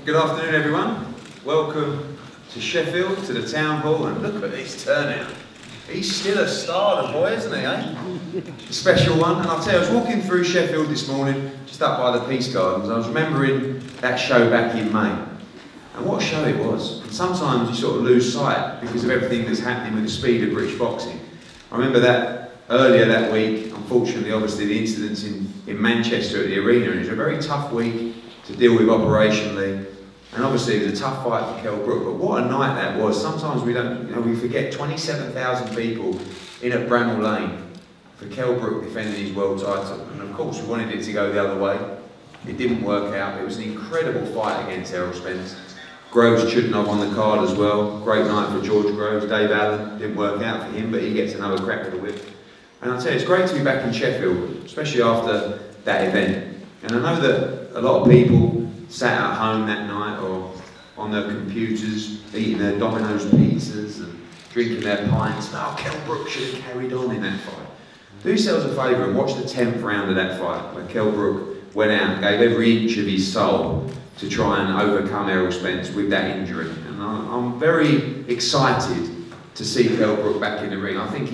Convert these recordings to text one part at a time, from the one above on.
Good afternoon, everyone. Welcome to Sheffield, to the town hall, and look at this turnout. He's still a star, the boy, isn't he, eh? A special one. And I'll tell you, I was walking through Sheffield this morning, just up by the Peace Gardens. I was remembering that show back in May. And what a show it was. And sometimes you sort of lose sight because of everything that's happening with the speed of British boxing. I remember that earlier that week, unfortunately, obviously, the incidents in Manchester at the arena. And it was a very tough week to deal with operationally. And obviously it was a tough fight for Kell Brook, but what a night that was. Sometimes we don't, we forget 27,000 people in at Bramall Lane for Kell Brook defending his world title. And of course we wanted it to go the other way. It didn't work out. It was an incredible fight against Errol Spence. Groves Chudnov on the card as well. Great night for George Groves. Dave Allen, didn't work out for him, but he gets another crack at the whip. And I'll tell you, it's great to be back in Sheffield, especially after that event. And I know that a lot of people sat at home that night or on their computers eating their Domino's pizzas and drinking their pints. Oh, Kell Brook should have carried on in that fight. Do yourselves a favour and watch the 10th round of that fight where Kell Brook went out and gave every inch of his soul to try and overcome Errol Spence with that injury. And I'm very excited to see Kell Brook back in the ring. I think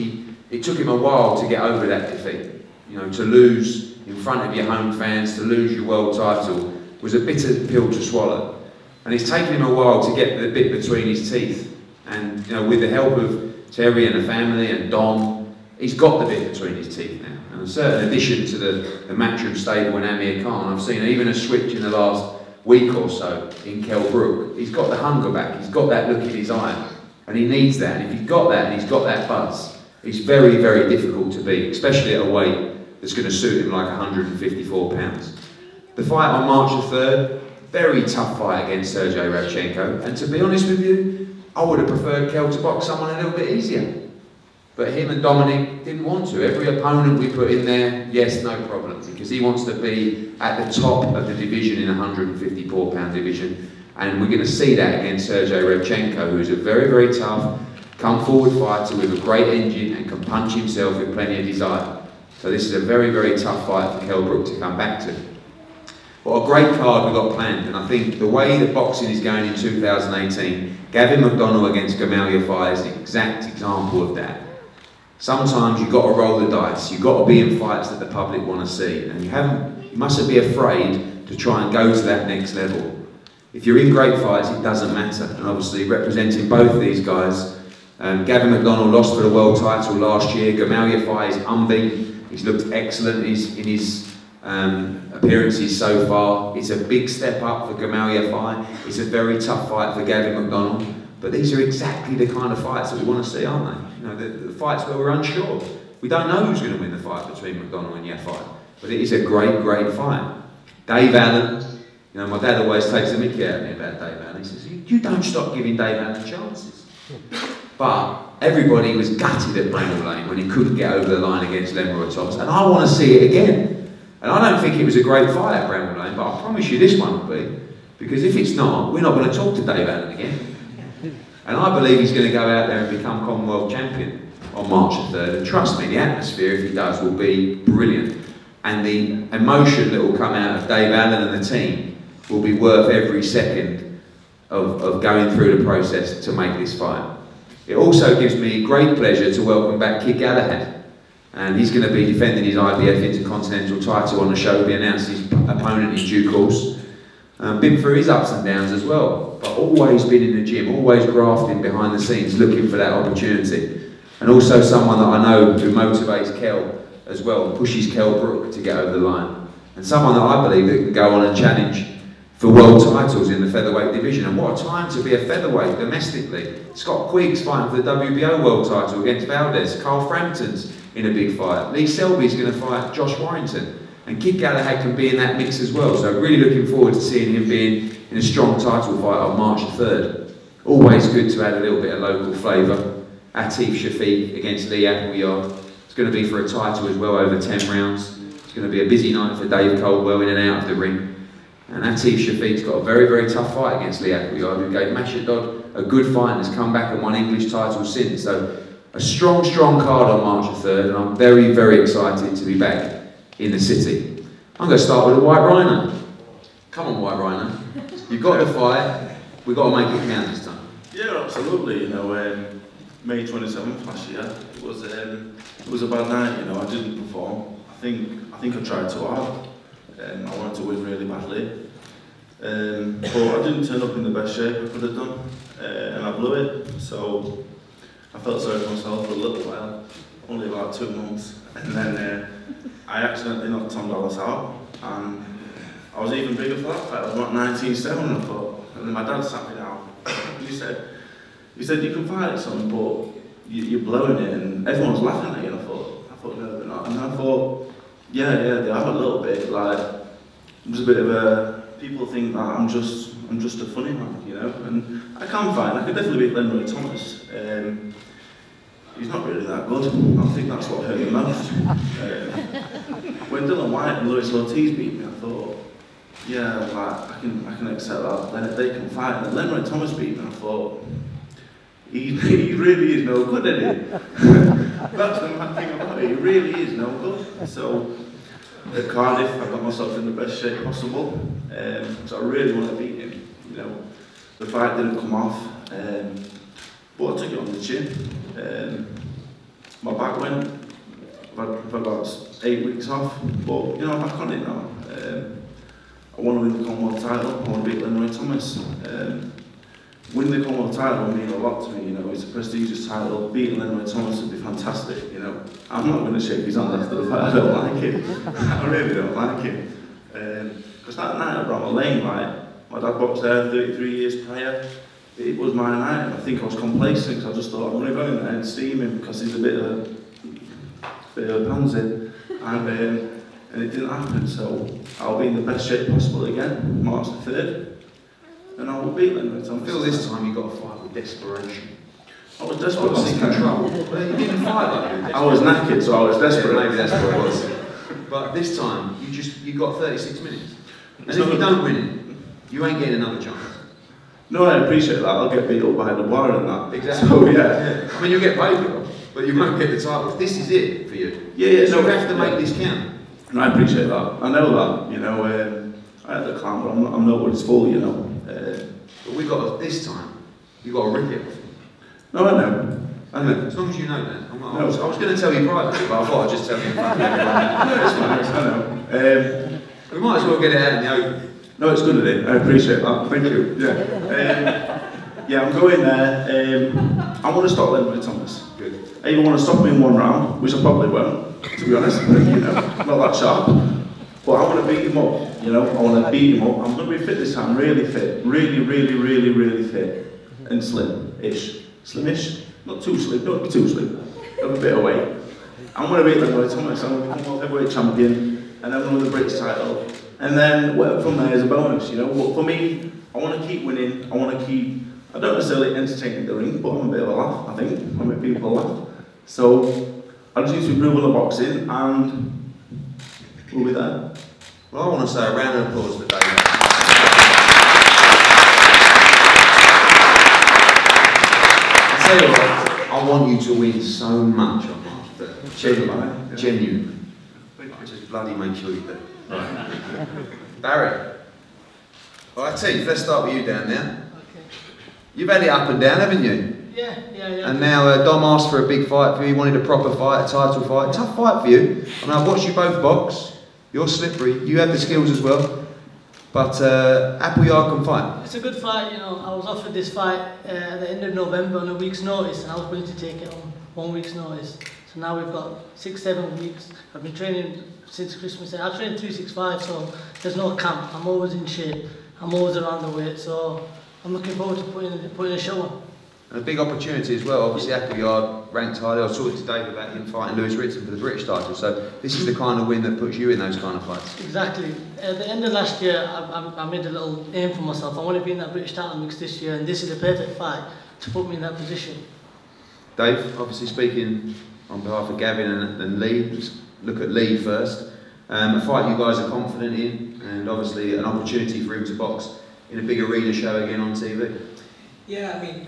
it took him a while to get over that defeat. You know, to lose in front of your home fans, to lose your world title, was a bitter pill to swallow. And it's taken him a while to get the bit between his teeth. And with the help of Terry and the family and Dom, he's got the bit between his teeth now. And a certain addition to the Matchroom stable and Amir Khan, I've seen even a switch in the last week or so in Kell Brook. He's got the hunger back, he's got that look in his eye. And he needs that. And if he's got that and he's got that buzz, it's very, very difficult to beat, especially at a weight that's going to suit him like 154 pounds. The fight on March the 3rd, very tough fight against Sergey RABCHENKO, and to be honest with you, I would have preferred Kell to box someone a little bit easier. But him and Dominic didn't want to. Every opponent we put in there, yes, no problem, because he wants to be at the top of the division in the 154-pound division, and we're going to see that against Sergey RABCHENKO, who's a very, very tough, come-forward fighter with a great engine and can punch himself with plenty of desire. So this is a very, very tough fight for Kell Brook to come back to. What a great card we've got planned, and I think the way that boxing is going in 2018, Gavin McDONNELL against Kell YAFAI is the exact example of that. Sometimes you've got to roll the dice, you've got to be in fights that the public want to see, and you mustn't be afraid to try and go to that next level. If you're in great fights, it doesn't matter, and obviously representing both these guys, Gavin McDONNELL lost for the world title last year. Kell YAFAI is unbeaten, he's looked excellent in his appearances so far. It's a big step up for Kell YAFAI. It's a very tough fight for Gavin McDONNELL. But these are exactly the kind of fights that we want to see, aren't they? The fights where we're unsure. We don't know who's going to win the fight between McDONNELL and YAFAI. But it is a great, great fight. Dave Allen, my dad always takes the mickey out of me about Dave Allen. He says, you don't stop giving Dave Allen chances. But everybody was gutted at Bramall Lane when he couldn't get over the line against Lemroy Thomas. And I want to see it again. And I don't think it was a great fight at Bramall Lane, but I promise you this one will be. Because if it's not, we're not going to talk to Dave Allen again. And I believe he's going to go out there and become Commonwealth champion on March the 3rd. And trust me, the atmosphere, if he does, will be brilliant. And the emotion that will come out of Dave Allen and the team will be worth every second of going through the process to make this fight. It also gives me great pleasure to welcome back Kid Galahad. And he's going to be defending his IBF Intercontinental title on the show. He'll be announcing his opponent in due course. Been through his ups and downs as well, but always been in the gym, always grafting behind the scenes, looking for that opportunity. And also someone that I know who motivates Kell as well, pushes Kell Brook to get over the line. And someone that I believe that can go on and challenge for world titles in the featherweight division. And what a time to be a featherweight domestically. Scott Quigg's fighting for the WBO world title against Valdez. Carl Frampton's in a big fight. Lee Selby's going to fight Josh Warrington. And Kid Galahad can be in that mix as well. So really looking forward to seeing him being in a strong title fight on March the 3rd. Always good to add a little bit of local flavour. Atif Shafiq against Lee Appleyard. It's going to be for a title as well, over 10 rounds. It's going to be a busy night for Dave Coldwell in and out of the ring. And Atif Shafiq's got a very, very tough fight against Lee Appleyard, who gave Mashadod a good fight and has come back and won English titles since. So a strong, strong card on March the 3rd, and I'm very, very excited to be back in the city. I'm going to start with a White Rhino. Come on, White Rhino. You've got the fight, we've got to make it count this time. Yeah, absolutely. You know, May 27th last year, it was a bad night. You know, I didn't perform. I think I tried too hard. I wanted to win really badly, but I didn't turn up in the best shape I could have done, and I blew it. So I felt sorry for myself for a little while, only about 2 months, and then I accidentally knocked Tom Dallas out, and I was even bigger for that fight. I was about 19-7, I thought, and then my dad sat me down. He said, you can fight son, but you're blowing it, and everyone's laughing at you. And I thought, no, they're not. And I thought, yeah, they are a little bit. Like, there's a bit of a, people think that I'm just a funny man, you know. And I can fight. I could definitely beat Leroy Thomas. He's not really that good. I think that's what hurt me most. When Dylan White and Luis Ortiz beat me, I thought, yeah, like, I can accept that. They can fight. And then Leroy Thomas beat me, I thought, he really is no good, isn't he? That's the mad thing about it. He really is no good. So at Cardiff, I got myself in the best shape possible. So I really want to beat him. You know, the fight didn't come off, but I took it on the chin. My back went. I've had about 8 weeks off, but you know, I'm back on it now. I want to win the Commonwealth title. I want to beat Leroy Thomas. Winning the Commonwealth title would mean a lot to me, you know, it's a prestigious title. Beating Leroy Thomas would be fantastic, you know. I'm not going to shake his hand after the fight, I don't like it. I really don't like it. Because that night at Bramall Lane, like, my dad boxed there 33 years prior. It was my night, and I think I was complacent because I just thought I'm going to go in there and steam him because he's a bit of a pansy. And it didn't happen, so I'll be in the best shape possible again, March the 3rd. And I will beat Leroy Thomas. I feel this time you've got to fight with desperation. I was desperate. Obviously control. But you didn't fight like that. I was knackered, so I was desperate. Yeah, maybe that's what it was. But this time, you got 36 minutes. And if you don't win it, you ain't getting another chance. No, I appreciate that. I'll get beat up by the bar and that. Exactly. So, yeah. I mean, you'll get paid for it, but you won't get the title. This is it for you. Yeah. So you have to make this count. And I appreciate that. I know that, you know. I had the clown, but I'm nobody's fool, you know. But we got this time. You got to rip it off. No, I know. As long as you know that. I was going to tell you privately, but I thought I'd just tell you in front of everyone. No, it's fine. I know. We might as well get it out in the open. No, it's good of it. I appreciate that. Thank you. Yeah. Yeah, I'm going there. I want to stop Leroy Thomas. Good. I even want to stop him in 1 round, which I probably won't, to be honest. You know, not that sharp. But I want to beat him up. You know, I want to beat him up. I'm going to be fit this time. Really fit. Really fit. And slim-ish. Slim-ish. Not too slim. Don't be too slim. Have a bit of weight. I'm going to beat Leroy Thomas. I'm going to become world heavyweight champion, and then win the British title. And then work from there is a bonus, you know. But for me, I want to keep winning. I don't necessarily entertain the ring, but I'm a bit of a laugh, I think. I make people laugh. So I just need to improve on the boxing, and we'll be there. Well, I want to say a round of applause for David. I tell you what, I want you to win so much on March 3rd. Genuinely. Just bloody make sure you do. Right. Barry. All right, Teeth, let's start with you down there. Okay. You've had it up and down, haven't you? Yeah. And now Dom asked for a big fight for you. He wanted a proper fight, a title fight. Tough fight for you. I mean, I've watched you both box. You're slippery. You have the skills as well. But Appleyard can fight. It's a good fight, you know. I was offered this fight at the end of November on a week's notice, and I was willing to take it on 1 week's notice. So now we've got 6-7 weeks. I've been training since Christmas. I train 365, so there's no camp. I'm always in shape. I'm always around the weight, so I'm looking forward to putting a show on. And a big opportunity as well. Obviously, Appleyard ranked highly. I was talking to Dave about him fighting Lewis Ritson for the British title. So this is the kind of win that puts you in those kind of fights. Exactly. At the end of last year, I made a little aim for myself. I want to be in that British title mix this year, and this is the perfect fight to put me in that position. Dave, obviously speaking on behalf of Gavin and Lee, let's look at Lee first. A fight you guys are confident in, and obviously an opportunity for him to box in a big arena show again on TV. Yeah, I mean,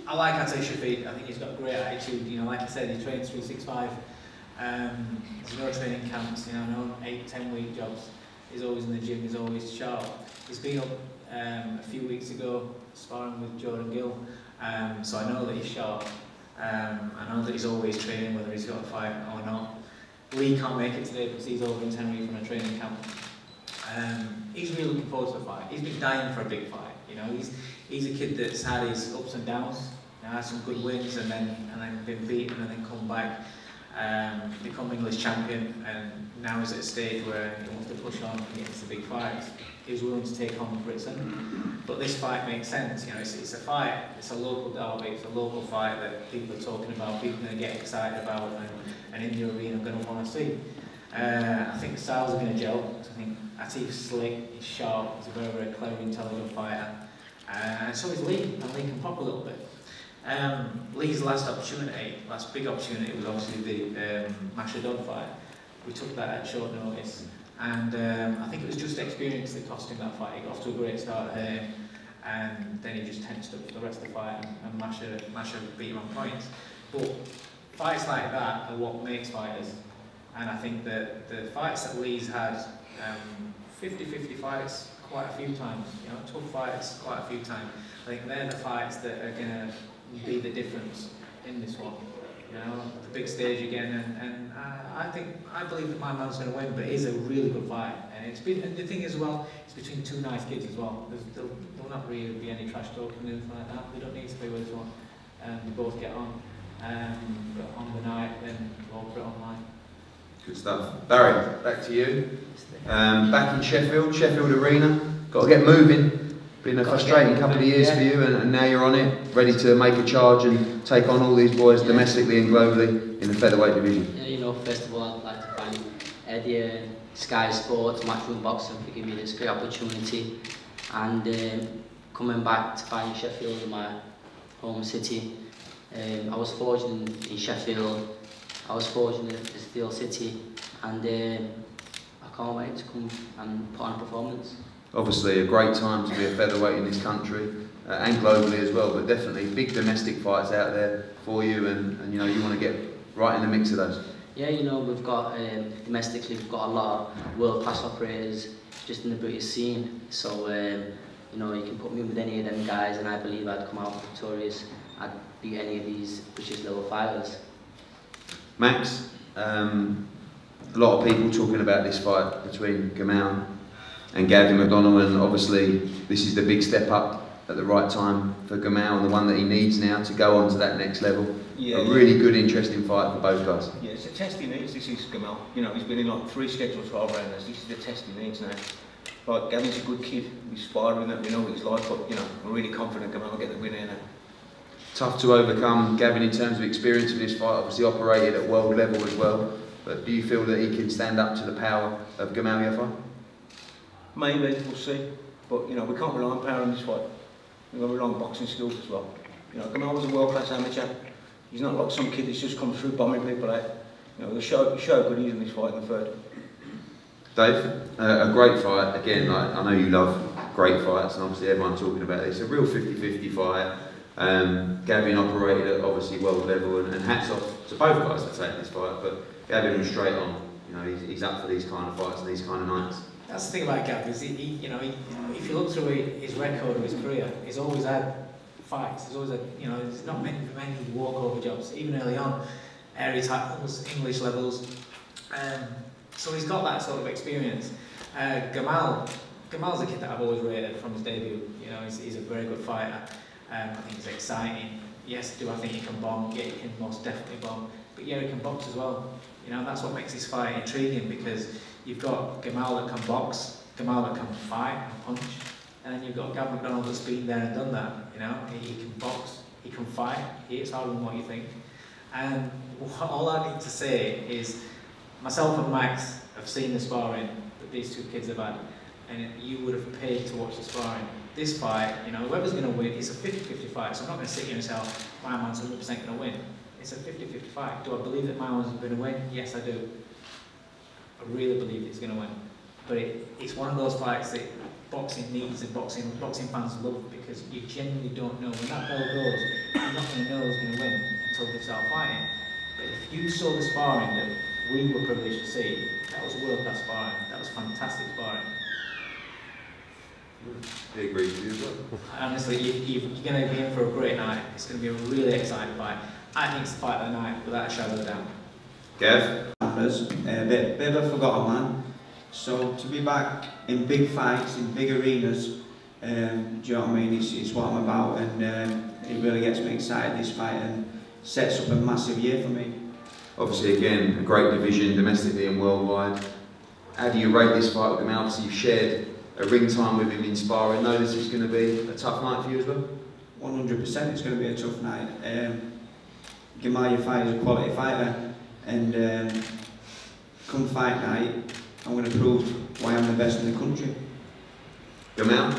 I like Ate Shafiq. I think he's got a great attitude. You know, like I said, he trains 365. There's no training camps. You know, no 8-10 week jobs. He's always in the gym, he's always sharp. He's been up a few weeks ago sparring with Jordan Gill, so I know that he's sharp. I know that he's always training, whether he's got a fight or not. Lee can't make it today because he's over in Tenerife from a training camp. He's really looking forward to the fight. He's been dying for a big fight. You know, he's a kid that's had his ups and downs. You know, had some good wins and then been beaten and then come back, become English champion, and now he's at a stage where he wants to push on and get into the big fights. He was willing to take on Britain, but this fight makes sense. You know, it's a fight. It's a local derby. It's a local fight that people are talking about. People are going to get excited about, and in the arena are going to want to see. I think the styles are going to gel. I think Atif's slick, he's sharp, he's a very, very clever, intelligent fighter. And so is Lee, and Lee can pop a little bit. Lee's last big opportunity was obviously the McDONNELL fight. We took that at short notice, and I think it was just experience that cost him that fight. He got off to a great start here, and then he just tensed up for the rest of the fight, and Masha beat him on points. But fights like that are what makes fighters. And I think that the fights that Lee's had, 50-50 fights quite a few times, you know, tough fights quite a few times. I think they're the fights that are going to be the difference in this one. You know, the big stage again, and I believe that my man's going to win, but it is a really good fight. And the thing is, well, it's between two nice kids as well. There'll not really be any trash talking or anything like that. They don't need to be with this one. They both get on. But on the night, then we'll put it online. Good stuff. Barry, back to you. Back in Sheffield Arena. Got to get moving. Been a frustrating couple of years for you, and now you're on it, ready to make a charge and take on all these boys domestically and globally in the featherweight division. Yeah, you know, first of all, I'd like to thank Eddie and Sky Sports, Matchroom Boxing for giving me this great opportunity, and coming back to fight in Sheffield, in my home city. I was fortunate in Sheffield. I was fortunate to Steel City, and I can't wait to come and put on a performance. Obviously a great time to be a featherweight in this country and globally as well, but definitely big domestic fights out there for you, and you know, you want to get right in the mix of those. Yeah, you know, we've got domestically, we've got a lot of world-class operators just in the British scene, so you know, you can put me with any of them guys and I believe I'd come out victorious. I'd beat any of these British level fighters. Max, a lot of people talking about this fight between Gamal and Gavin McDonnell, and obviously this is the big step up at the right time for Gamal, and the one that he needs now to go on to that next level. Yeah, a really good, interesting fight for both guys. Yeah, it's a test he needs. This is Gamal. You know, he's been in like 3 scheduled 12 rounders. This is the test he needs now. Like, Gavin's a good kid. We've sparred with him. We know what he's like, but you know, we're really confident Gamal will get the win here now. Tough to overcome, Gavin, in terms of experience in this fight. Obviously operated at world level as well. But do you feel that he can stand up to the power of Gamal YAFAI? Maybe, we'll see. But you know, we can't rely on power in this fight. We've got to rely on boxing skills as well. You know, Gamal was a world-class amateur. He's not like some kid that's just come through bombing people out. You know, he'll show good he is in this fight in the third. Dave, a great fight. Again, I know you love great fights, and obviously everyone's talking about it. It's a real 50-50 fight. Gavin operated at obviously world level, and hats off to both guys for taking this fight. But Gavin was straight on. You know, he's up for these kind of fights and these kind of nights. That's the thing about Gavin, is you know, if you look through his record of his career, he's always had fights. He's always had, you know, there's not many walkover jobs, even early on, area titles, English levels. So he's got that sort of experience. Gamal's a kid that I've always rated from his debut. You know, he's a very good fighter. I think he's exciting. Yes, do I think he can bomb? Yeah, he can most definitely bomb. But yeah, he can box as well. You know, that's what makes this fight intriguing, because you've got Gamal that can box, Gamal that can fight and punch, and then you've got Gavin McDonnell that's been there and done that. You know, he can box, he can fight, he hits harder than what you think. And all I need to say is, myself and Max have seen the sparring that these two kids have had, and you would have paid to watch the sparring. This fight, you know, whoever's going to win, it's a 50-50 fight, so I'm not going to sit here and say, oh, my man's 100% going to win. It's a 50-50 fight. Do I believe that my man's going to win? Yes, I do. I really believe it's going to win. But it's one of those fights that boxing needs and boxing fans love, because you genuinely don't know. When that bell goes, you're not going to know who's going to win until they start fighting. But if you saw the sparring that we were privileged to see. That was world-class sparring. That was fantastic sparring. He agrees with you as well. Honestly, you're going to be in for a great night. It's going to be a really exciting fight. I think it's the fight of the night, without a shadow of a doubt. Gav? A bit of a forgotten man. So to be back in big fights, in big arenas, do you know what I mean? It's what I'm about, and it really gets me excited, this fight, and sets up a massive year for me. Obviously, again, a great division domestically and worldwide. How do you rate this fight with him? Obviously, you've shared a ring time with him in sparring. Know this is going to be a tough night for you as well? 100%, it's going to be a tough night. YAFAI is a quality fighter, and come fight night, I'm going to prove why I'm the best in the country. Gamal?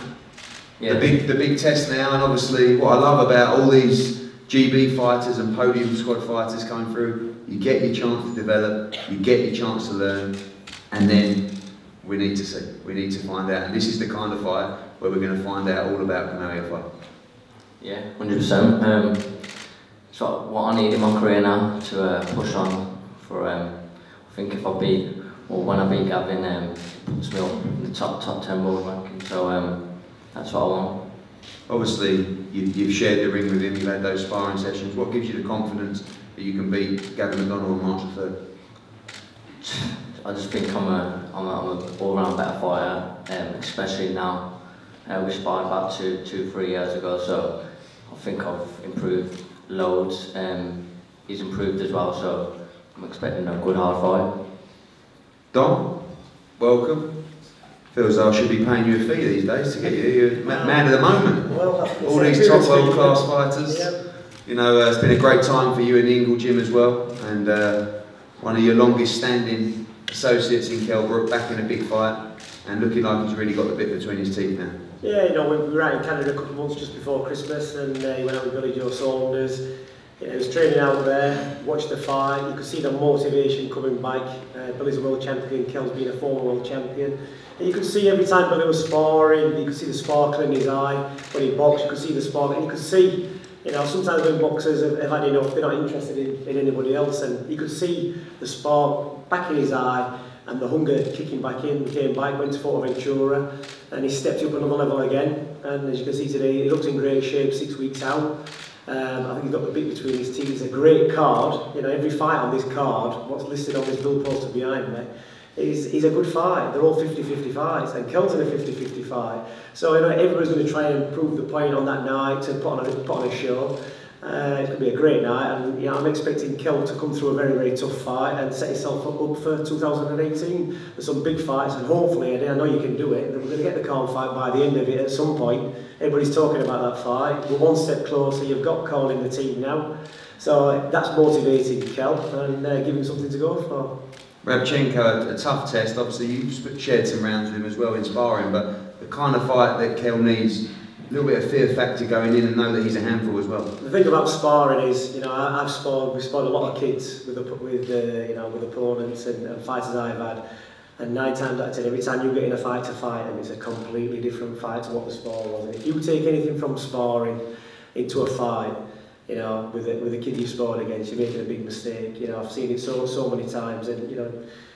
Yeah. The big test now, and obviously what I love about all these GB fighters and podium squad fighters coming through, you get your chance to develop, you get your chance to learn, and then we need to see, we need to find out. And this is the kind of fight where we're going to find out all about YAFAI. Yeah, 100%. So what I need in my career now to push on for, I think if I beat, or when I beat Gavin, it puts me up in the top 10 world ranking. So that's what I want. Obviously, you've shared the ring with him, you've had those sparring sessions. What gives you the confidence that you can beat Gavin McDONNELL on March the 3rd? I just think I'm a all-round better fighter, especially now. We sparred about 2-3 years ago, so I think I've improved loads. He's improved as well, so I'm expecting a good hard fight. Dom, welcome. Feels I should be paying you a fee these days to get you. You're man of the moment. Well, all these top world-class fighters. Yep. You know, it's been a great time for you in the Ingle Gym as well, and one of your longest-standing associates in Kell Brook, back in a big fight, and looking like he's really got the bit between his teeth now. Yeah, you know, we were out in Canada a couple of months just before Christmas, and he went out with Billy Joe Saunders. You know, he was training out there, watched the fight. You could see the motivation coming back. Billy's a world champion, Kell's been a former world champion. And you could see every time Billy was sparring, you could see the sparkle in his eye. When he boxed, you could see the sparkle, and you could see, you know, sometimes when boxers have had enough, they're not interested in anybody else, and you could see the spark back in his eye, and the hunger kicking back in. He came back, went to Ventura, and he stepped up another level again. And as you can see today, he looks in great shape 6 weeks out. I think he's got the bit between his teeth. It's a great card. You know, every fight on this card, what's listed on this bill poster behind me, is a good fight. They're all 50-50 fights, and Kell's in a 50-50 fight. So you know, everybody's going to try and prove the point on that night and put on a show. It's going to be a great night, and you know, I'm expecting Kell to come through a very, very tough fight and set himself up for 2018. There's some big fights, and hopefully, Eddie, I know you can do it, that we're going to get the Khan fight by the end of it at some point. Everybody's talking about that fight. We're one step closer. You've got Khan in the team now. So that's motivating Kell and giving him something to go for. RABCHENKO, a tough test. Obviously, you've shared some rounds with him as well in sparring, but the kind of fight that Kell needs, a little bit of fear factor going in and know that he's a handful as well. The thing about sparring is, you know, we've sparred a lot of kids with opponents and fighters I've had, and 9 times out of 10, every time you get in a fight to fight them, it's a completely different fight to what the spar was. And if you take anything from sparring into a fight, you know, with the kid you sparred against, you're making a big mistake. You know, I've seen it so many times, and you know,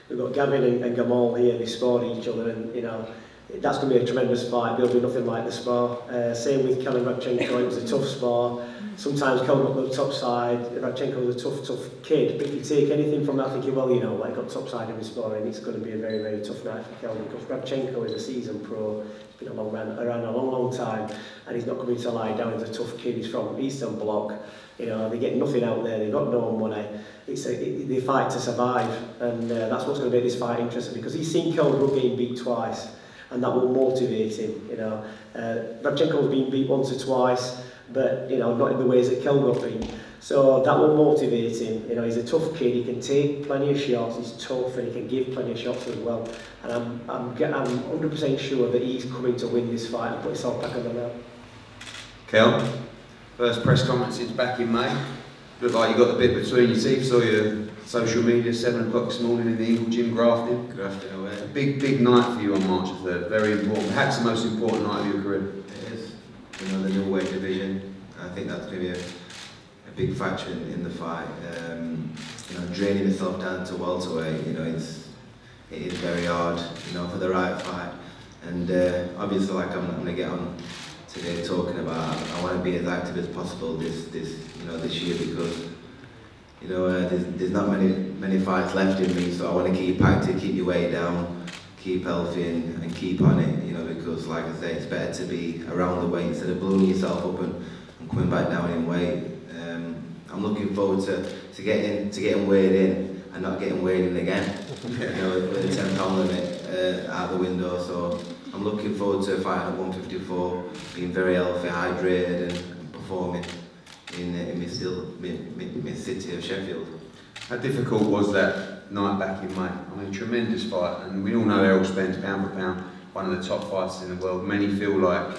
we've got Gavin and Gamal here. They sparred each other, and you know, that's going to be a tremendous fight. There'll be nothing like the spar. Same with Kell and RABCHENKO. It was a tough spar. Sometimes Kell got the top side. RABCHENKO was a tough kid. But if you take anything from that, thinking, well, you know, like got top side in his sparring, it's going to be a very, very tough night for Kell, because RABCHENKO is a seasoned pro. He's been around a long time, and he's not coming to lie down. He's a tough kid. He's from Eastern Bloc. You know, they get nothing out there. They've got no money. They fight to survive, and that's what's going to make this fight interesting, because he's seen Kell Brook getting beat twice, and that will motivate him. You know, RABCHENKO's been beat once or twice, but you know, not in the ways that Kell got beat. So that will motivate him. You know, he's a tough kid. He can take plenty of shots. He's tough, and he can give plenty of shots as well. And I'm 100% sure that he's coming to win this fight and put himself back on the map. Kell, first press conference since back in May. Looked like you got the bit between your teeth. Saw your social media 7 o'clock this morning in the Ingle Gym grafting. Grafting away. A big night for you on March the 3rd. Very important. Perhaps the most important night of your career. It is. You know, the new weight division. I think that's going to be a big factor in the fight. You know, draining myself down to welterweight, you know, it is very hard, you know, for the right fight. And obviously, like I'm going to get on today talking about, I want to be as active as possible this year, because you know there's not many fights left in me, so I want to keep active, keep your weight down, keep healthy, and keep on it, you know, because like I say, it's better to be around the weight instead of blowing yourself up and coming back down in weight. I'm looking forward to getting weighed in and not getting weighed in again. You know, with the 10-pound limit out the window, so I'm looking forward to fighting at 154, being very healthy, hydrated, and performing in my city of Sheffield. How difficult was that night back in May? I mean, tremendous fight, and we all know Errol Spence, pound for pound, one of the top fighters in the world. Many feel like,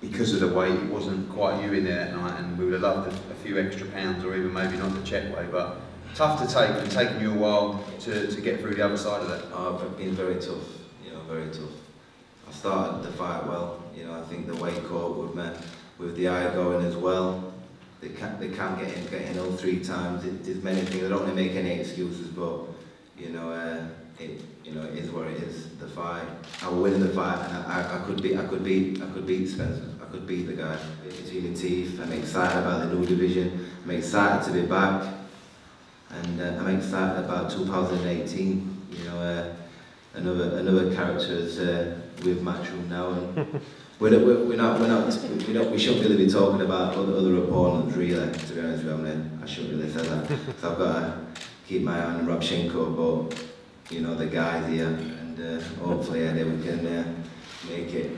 because of the weight, it wasn't quite you in there that night, and we would have loved a few extra pounds, or even maybe not the check weight, but tough to take, and taken you a while to get through the other side of that. Oh, it's been very tough, you know, very tough. I started the fight well, you know, I think the weight caught with me, with the eye going as well. They can't get in all 3 times. There's many things, I don't want to make any excuses, but, you know, it is what it is, the fight. I was winning the fight, and I could beat Spencer. I could beat the guy. Between my teeth, I'm excited about the new division. I'm excited to be back, and I'm excited about 2018. You know, another characters with Matchroom now, and we shouldn't really be talking about other opponents, really. To be honest with you, I shouldn't really say that. So I've got to keep my eye on RABCHENKO, but you know, the guys here, and hopefully we can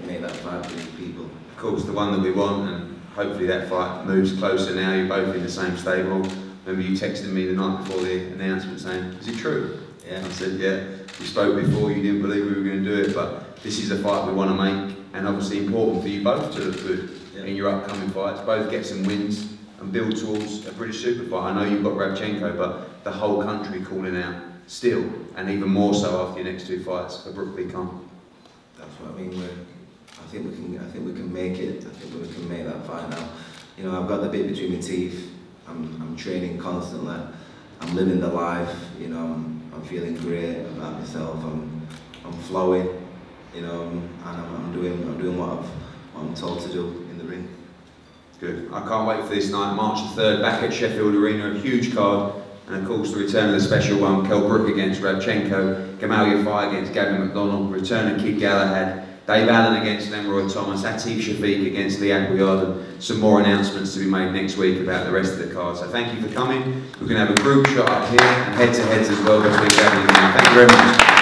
make that fight for these people. Of course, the one that we want, and hopefully that fight moves closer now. You're both in the same stable. Remember you texted me the night before the announcement saying, is it true? Yeah. I said, yeah. We spoke before, you didn't believe we were going to do it, but this is a fight we want to make, and obviously important for you both to look good in your upcoming fights. Both get some wins and build towards a British super fight. I know you've got RABCHENKO, but the whole country calling out still, and even more so after your next 2 fights for Brook v. Conn. That's what I mean. I think we can make it. I think we can make that fight now. You know, I've got the bit between my teeth. I'm training constantly. I'm living the life. You know, I'm feeling great about myself. I'm flowing. You know, and I'm doing what I'm told to do in the ring. Good. I can't wait for this night, March the 3rd, back at Sheffield Arena, a huge card. And of course the return of the special one, Kell Brook against RABCHENKO, YAFAI against McDONNELL, return of Kid Galahad, Dave Allen against Leroy Thomas, Atif Shafiq against Lee Appleyard, and some more announcements to be made next week about the rest of the card. So thank you for coming. We're going to have a group shot up here and head-to-heads as well between Gavin and me. Thank you very much.